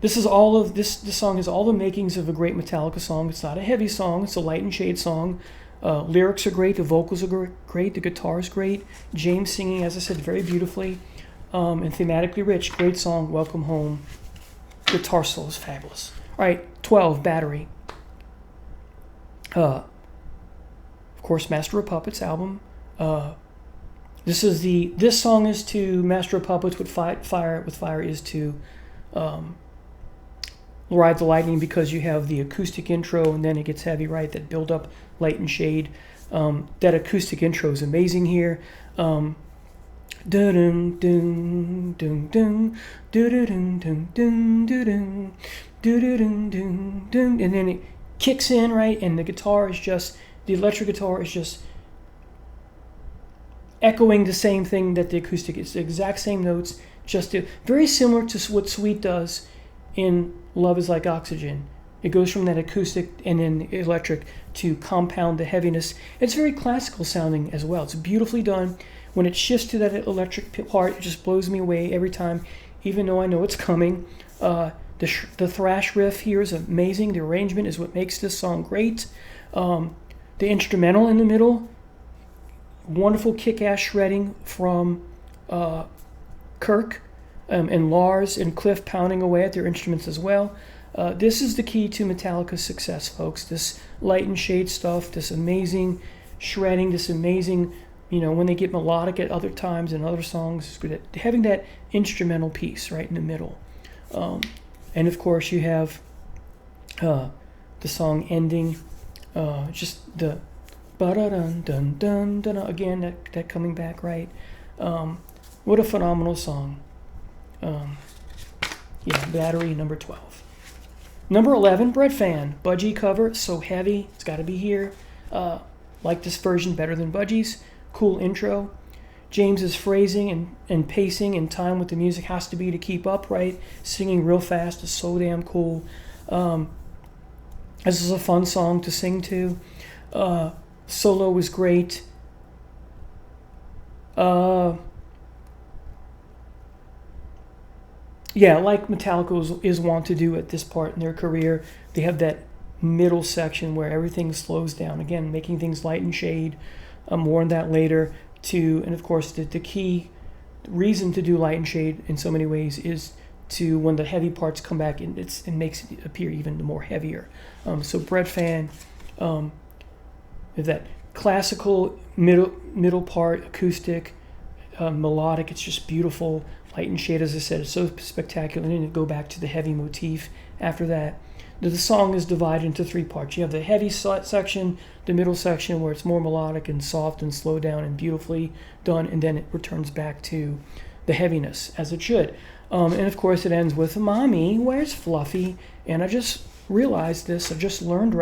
this song has all the makings of a great Metallica song. It's not a heavy song. It's a light and shade song. Lyrics are great. The vocals are great. The guitar is great. James singing, as I said, very beautifully. And thematically rich. Great song, Welcome Home. Guitar solo is fabulous. All right, 12, Battery. Of course, Master of Puppets album. This song is to Master of Puppets what Fire is to Ride the Lightning, because you have the acoustic intro and then it gets heavy, right? That build up, light and shade. That acoustic intro is amazing here. Dun dun dun dun dun dun dun dun dun dun dun dun, and then it kicks in, right? And the electric guitar is just echoing the same thing that the acoustic is. The exact same notes, very similar to what Sweet does in Love Is Like Oxygen. It goes from that acoustic and then electric to compound the heaviness. It's very classical sounding as well. It's beautifully done. When it shifts to that electric part, it just blows me away every time, even though I know it's coming. The thrash riff here is amazing. The arrangement is what makes this song great. The instrumental in the middle, wonderful kick-ass shredding from Kirk and Lars and Cliff pounding away at their instruments as well. This is the key to Metallica's success, folks. This light and shade stuff, this amazing shredding, this amazing, when they get melodic at other times in other songs, having that instrumental piece right in the middle. And of course you have the song ending, just the ba-da-dun-dun-dun-dun, again, that coming back, right? What a phenomenal song. Battery, number 12. Number 11, Bread Fan, Budgie cover, so heavy, it's got to be here. Like this version better than Budgie's. Cool intro. James's phrasing and pacing and time with the music has to be to keep up, right? Singing real fast is so damn cool. This is a fun song to sing to. Solo was great. Like Metallica is wont to do at this part in their career, they have that middle section where everything slows down. Again, making things light and shade. More on that later. And of course, the key reason to do light and shade in so many ways is to, when the heavy parts come back, it makes it appear even more heavier. So Bread Fan, that classical middle part, acoustic, melodic. It's just beautiful. Light and shade, as I said, is so spectacular. And then go back to the heavy motif after that. The song is divided into 3 parts. You have the heavy section, the middle section where it's more melodic and soft and slowed down and beautifully done, and then it returns back to the heaviness, as it should. And of course it ends with, Mommy, where's Fluffy? And I just learned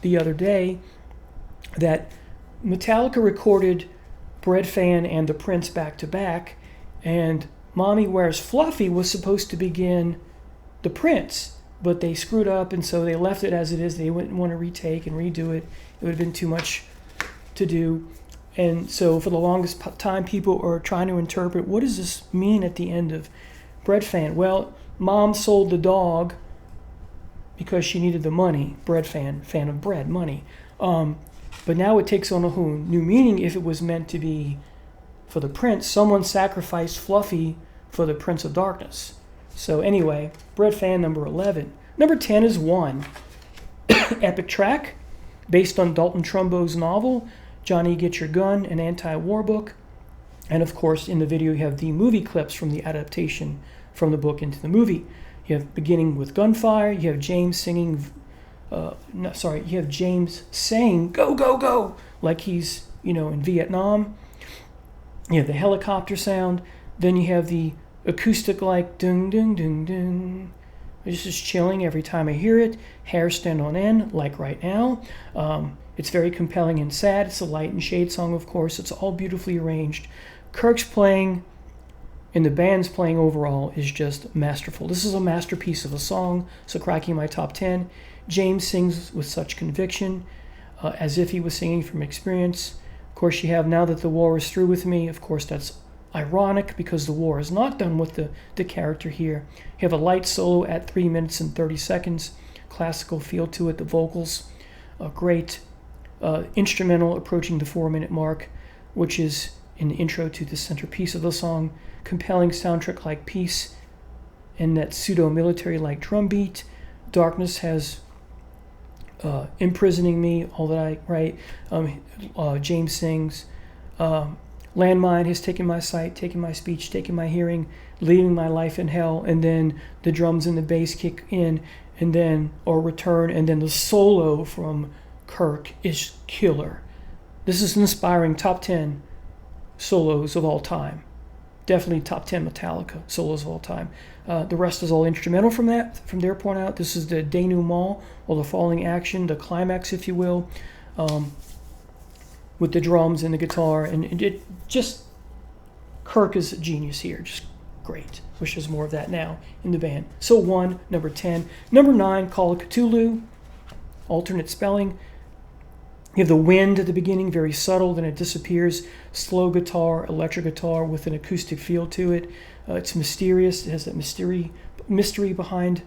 the other day that Metallica recorded Bread Fan and The Prince back to back, and Mommy, Where's Fluffy was supposed to begin The Prince, but they screwed up, and so they left it as it is. They wouldn't want to retake and redo it. It would have been too much to do. And so for the longest time, people are trying to interpret, what does this mean at the end of Bread Fan? Well, Mom sold the dog because she needed the money. Bread Fan, fan of bread, money. But now it takes on a whole new meaning if it was meant to be for the Prince. Someone sacrificed Fluffy for the Prince of Darkness. So anyway, Bread Fan, number 11. Number 10 is One. Epic track, based on Dalton Trumbo's novel, Johnny Get Your Gun, an anti-war book. And of course, in the video, you have the movie clips from the adaptation from the book into the movie. You have beginning with gunfire. You have James singing, you have James saying, go, go, go, like he's, in Vietnam. You have the helicopter sound. Then you have the acoustic like ding, ding, ding, ding. It's just chilling every time I hear it. Hair stand on end, like right now. It's very compelling and sad. It's a light and shade song, of course. It's all beautifully arranged. Kirk's playing and the band's playing overall is just masterful. This is a masterpiece of a song, so cracking my top 10. James sings with such conviction, as if he was singing from experience. Of course, you have Now That the War Is Through With Me. Of course, that's ironic because the war is not done with the character here. You have a light solo at 3 minutes and 30 seconds. Classical feel to it. The vocals, a great instrumental approaching the 4-minute mark, which is in the intro to the centerpiece of the song. Compelling soundtrack-like piece and that pseudo-military-like drum beat. Darkness has Imprisoning Me, All That I Write. James sings. Landmine has taken my sight, taken my speech, taken my hearing, leaving my life in hell. And then the drums and the bass kick in, and then, or return, and then the solo from Kirk is killer. This is inspiring top 10 solos of all time. Definitely top 10 Metallica solos of all time. The rest is all instrumental from their point out. This is the denouement, or the falling action, the climax, if you will, with the drums and the guitar. And it just, Kirk is a genius here. Just great. Wish there's more of that now in the band. So 1, number 10. Number 9, Call of Cthulhu, alternate spelling. You have the wind at the beginning, very subtle, then it disappears. Slow guitar, electric guitar with an acoustic feel to it. It's mysterious. It has that mystery behind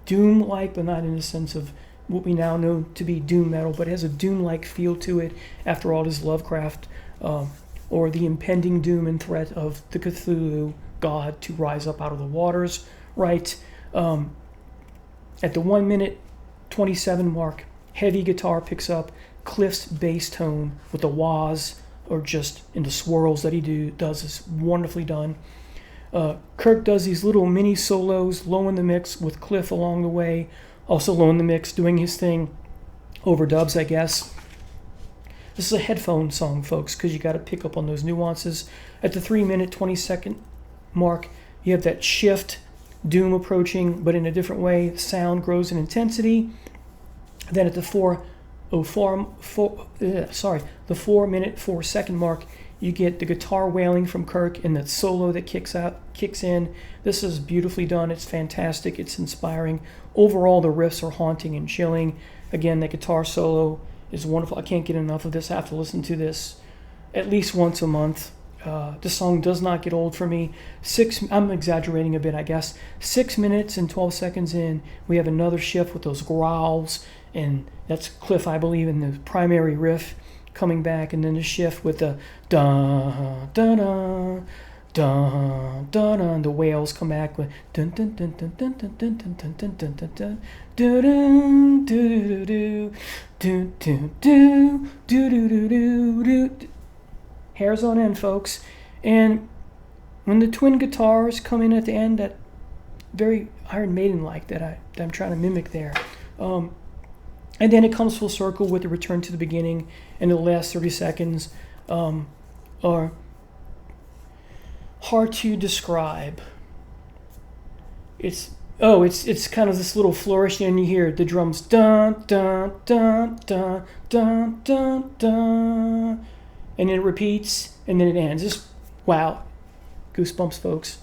Doom-like, but not in the sense of what we now know to be doom metal, but it has a doom-like feel to it. After all, it is Lovecraft, or the impending doom and threat of the Cthulhu god to rise up out of the waters, right? At the 1 minute 27 mark, heavy guitar picks up Cliff's bass tone with the wahs, or just in the swirls that he does is wonderfully done. Kirk does these little mini solos low in the mix with Cliff along the way, also low in the mix, doing his thing, overdubs, I guess. This is a headphone song, folks, because you got to pick up on those nuances. At the 3 minute 20-second mark, you have that shift, doom approaching, but in a different way. The sound grows in intensity. Then at the 4 minute 4 second mark, you get the guitar wailing from Kirk and that solo that kicks in. This is beautifully done. It's fantastic. It's inspiring. Overall, the riffs are haunting and chilling. Again, that guitar solo is wonderful. I can't get enough of this. I have to listen to this at least once a month. This song does not get old for me. I'm exaggerating a bit, I guess. 6 minutes and 12 seconds in, we have another shift with those growls, and that's Cliff, I believe, in the primary riff coming back, and then the shift with the da da da da da da, and the wails come back with dun dun dun dun dun dun dun dun dun dun dun dun dun do do do do do do do do do do do. Hairs on end, folks. And when the twin guitars come in at the end, that very Iron Maiden-like that I'm trying to mimic there. And then it comes full circle with the return to the beginning, and the last 30 seconds are hard to describe. It's kind of this little flourish, and you hear the drums dun dun dun dun dun dun dun, and then it repeats, and then it ends. Just wow, goosebumps, folks.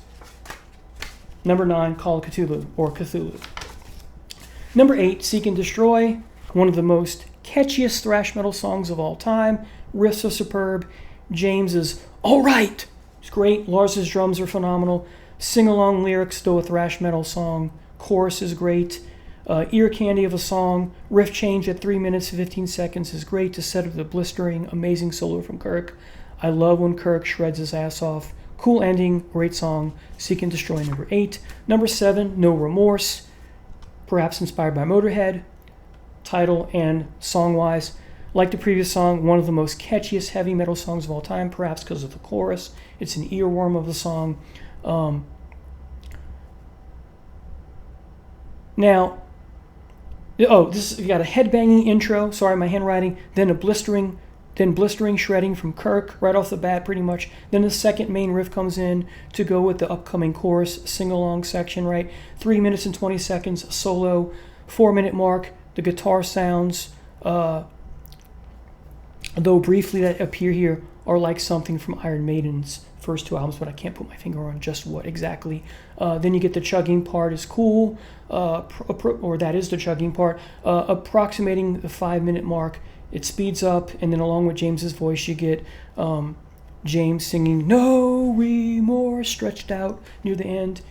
Number 9, Call of Cthulhu, or Cthulhu. Number 8, Seek and Destroy, one of the most catchiest thrash metal songs of all time. Riffs are superb. James is all right. It's great. Lars's drums are phenomenal. Sing-along lyrics, though a thrash metal song. Chorus is great. Ear candy of a song. Riff change at 3 minutes and 15 seconds is great to set up the blistering, amazing solo from Kirk. I love when Kirk shreds his ass off. Cool ending, great song. Seek and Destroy, number 8. Number 7, No Remorse. Perhaps inspired by Motorhead. Title and song-wise. Like the previous song, one of the most catchiest heavy metal songs of all time, perhaps because of the chorus. It's an earworm of the song. You got a headbanging intro. Sorry, my handwriting. Then blistering shredding from Kirk right off the bat, pretty much. Then the second main riff comes in to go with the upcoming chorus sing-along section, right? 3 minutes and 20 seconds solo. 4 minute mark. The guitar sounds, though briefly that appear here, are like something from Iron Maiden's first 2 albums, but I can't put my finger on just what exactly. Then you get the chugging part is cool, or that is the chugging part, approximating the 5 minute mark. It speeds up, and then along with James's voice, you get James singing "No Remorse" stretched out near the end.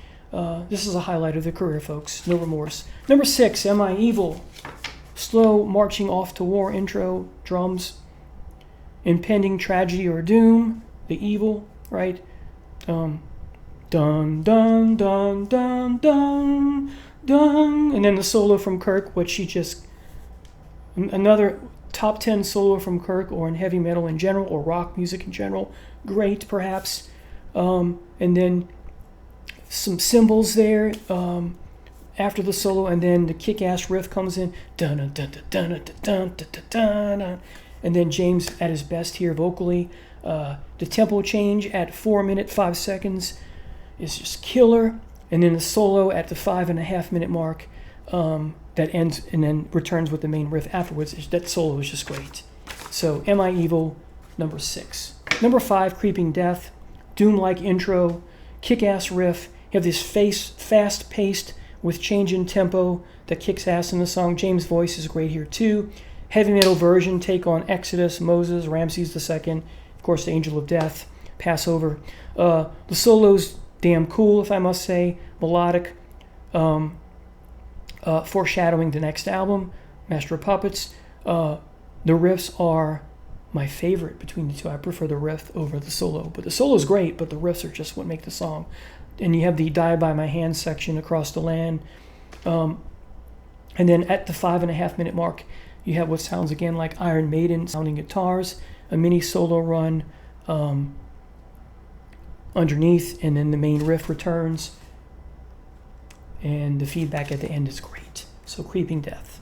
This is a highlight of the career, folks. No Remorse. Number 6, Am I Evil? Slow marching off to war intro, drums. Impending tragedy or doom, the evil, right? Dun dun dun dun dun dun, and then the solo from Kirk, which he just, another top 10 solo from Kirk, or in heavy metal in general, or rock music in general. Great, perhaps. And then some cymbals there after the solo, and then the kick-ass riff comes in, dun dun dun dun dun dun dun dun dun, and then James at his best here vocally. The tempo change at 4 minutes 5 seconds is just killer, and then the solo at the 5.5 minute mark that ends and then returns with the main riff afterwards. That solo is just great. So Am I Evil, number 6. Number 5, Creeping Death, doom-like intro, kick-ass riff. You have this fast-paced with change in tempo that kicks ass in the song. James' voice is great here too. Heavy metal version, take on Exodus, Moses, Ramses II, of course the Angel of Death, Passover. The solo's damn cool, if I must say, melodic, foreshadowing the next album. Master of Puppets. The riffs are my favorite between the two. I prefer the riff over the solo, but the solo is great, but the riffs are just what make the song. And you have the Die by My Hand section, Across the Land. And then at the 5.5 minute mark, you have what sounds again like Iron Maiden sounding guitars, a mini solo run underneath, and then the main riff returns. And the feedback at the end is great. So Creeping Death.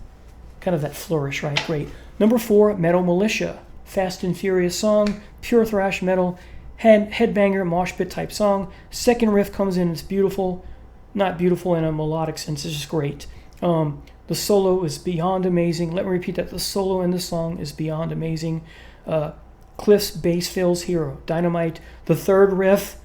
Kind of that flourish, right? Great. Number 4, Metal Militia. Fast and Furious song, pure thrash metal, headbanger, mosh pit type song. Second riff comes in, it's beautiful. Not beautiful in a melodic sense, it's just great. The solo is beyond amazing. Let me repeat that. The solo in the song is beyond amazing. Cliff's bass fills Hero, Dynamite. The third riff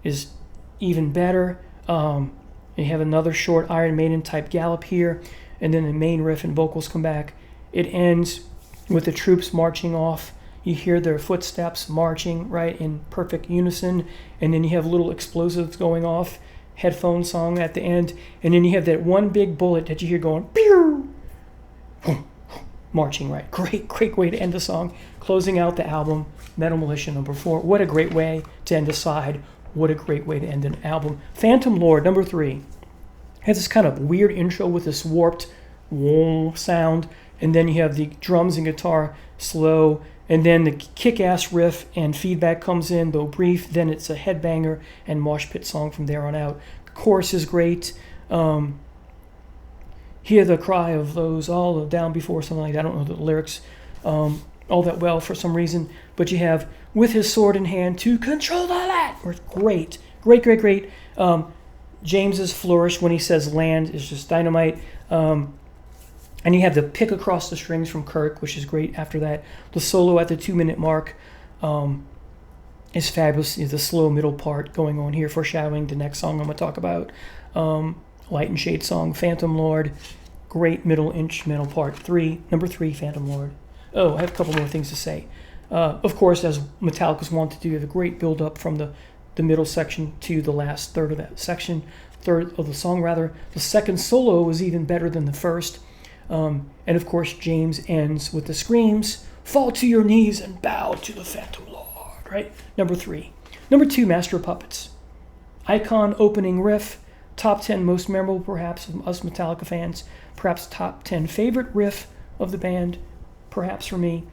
is even better. You have another short Iron Maiden type gallop here, and then the main riff and vocals come back. It ends with the troops marching off. You hear their footsteps marching, right, in perfect unison, and then you have little explosives going off, headphone song at the end, and then you have that one big bullet that you hear going, pew, marching, right. Great way to end the song. Closing out the album, Metal Militia number 4. What a great way to end a side. What a great way to end an album. Phantom Lord, number 3. Has this kind of weird intro with this warped sound, and then you have the drums and guitar slow, and then the kick-ass riff and feedback comes in, though brief. Then it's a headbanger and mosh pit song from there on out. The chorus is great. Hear the cry of those all down before, something like that. I don't know the lyrics all that well for some reason, but you have with his sword in hand to control the land. Great. James's flourish when he says land is just dynamite. And you have the pick across the strings from Kirk, which is great after that. The solo at the 2-minute mark is fabulous. The slow middle part going on here, foreshadowing the next song I'm going to talk about. Light and Shade song, Phantom Lord. Great middle instrumental part. Number 3, Phantom Lord. Oh, I have a couple more things to say. Of course, as Metallica's want to do, the great build-up from the middle section to the last third of the song, rather. The second solo was even better than the first. And of course, James ends with the screams, fall to your knees and bow to the Phantom Lord, right? Number 3. Number 2, Master of Puppets. Icon opening riff, top 10 most memorable perhaps of us Metallica fans, perhaps top 10 favorite riff of the band, perhaps for me.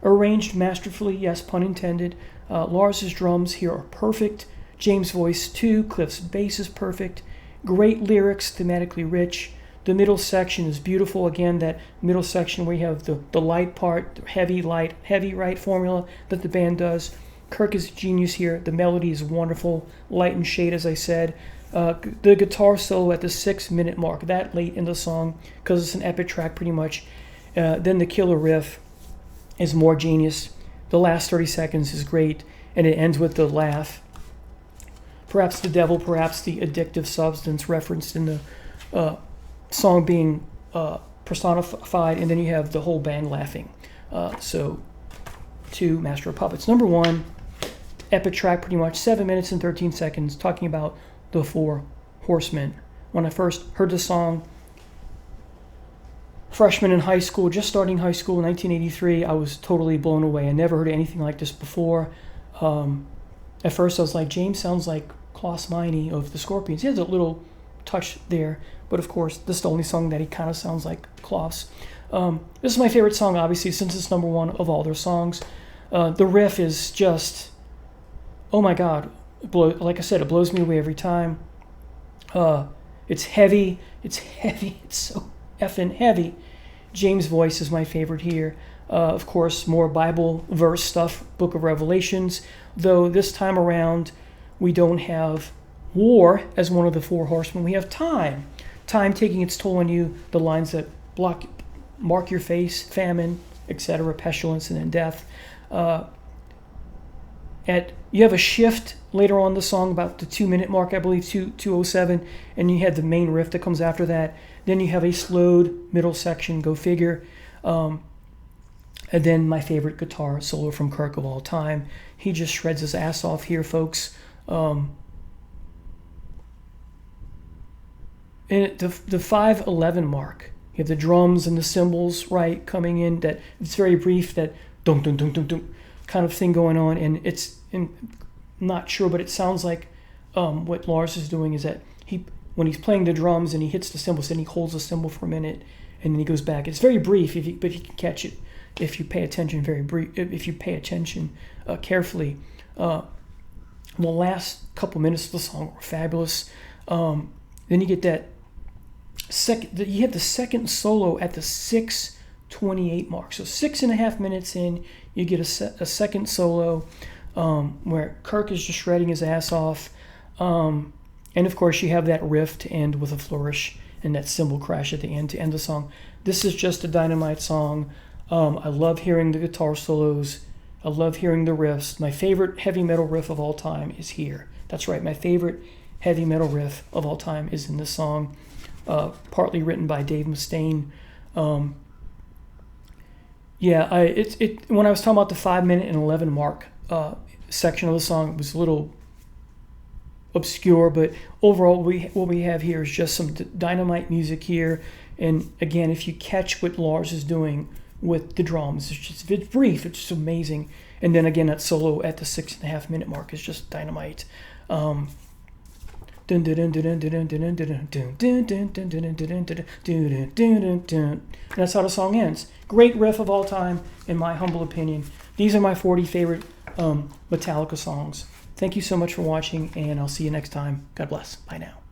Arranged masterfully, yes, pun intended. Lars's drums here are perfect. James' voice too, Cliff's bass is perfect. Great lyrics, thematically rich. The middle section is beautiful. Again, that middle section where you have the light part, heavy, right formula that the band does. Kirk is a genius here. The melody is wonderful. Light and Shade, as I said. The guitar solo at the 6-minute mark, that late in the song, because it's an epic track pretty much. Then the killer riff is more genius. The last 30 seconds is great, and it ends with the laugh. Perhaps the devil, perhaps the addictive substance referenced in the song being personified, and then you have the whole band laughing. So, 2, Master of Puppets. Number 1, epic track pretty much, 7 minutes and 13 seconds, talking about the 4 horsemen. When I first heard the song, freshman in high school, just starting high school in 1983, I was totally blown away. I never heard anything like this before. At first I was like, James sounds like Klaus Meine of the Scorpions. He has a little touch there, but of course this is the only song that he kind of sounds like Klaus. This is my favorite song, obviously, since it's number 1 of all their songs. The riff is just, oh my god, like I said, it blows me away every time. It's heavy, it's so effing heavy. James' voice is my favorite here. Of course, more Bible verse stuff, Book of Revelations, though this time around we don't have war as one of the 4 horsemen. We have time taking its toll on you, the lines that mark your face, famine, etc., pestilence, and then death. You have a shift later on in the song, about the 2-minute mark, I believe, 2:07, and you had the main riff that comes after that. Then you have a slowed middle section, go figure. And then my favorite guitar solo from Kirk of all time. He just shreds his ass off here, folks. And the 5:11 mark, You have the drums and the cymbals, right, coming in. That it's very brief. That dum dum dum dum dum kind of thing going on, and I'm not sure, but it sounds like what Lars is doing is that when he's playing the drums and he hits the cymbals, then he holds the cymbal for a minute, and then he goes back. It's very brief, but you can catch it if you pay attention. Very brief if you pay attention carefully. The last couple minutes of the song are fabulous. Then you get that you have the second solo at the 6:28 mark. So 6.5 minutes in, you get a second solo where Kirk is just shredding his ass off. And of course, you have that riff to end with a flourish and that cymbal crash at the end to end the song. This is just a dynamite song. I love hearing the guitar solos. I love hearing the riffs. My favorite heavy metal riff of all time is here. That's right, my favorite heavy metal riff of all time is in this song, partly written by Dave Mustaine. When I was talking about the 5 minute and 11 mark section of the song, it was a little obscure, but overall what we have here is just some dynamite music here. And again, if you catch what Lars is doing with the drums, it's brief, it's just amazing. And then again, that solo at the 6.5 minute mark is just dynamite. And that's how the song ends. Great riff of all time, in my humble opinion. These are my 40 favorite Metallica songs. Thank you so much for watching, and I'll see you next time. God bless. Bye now.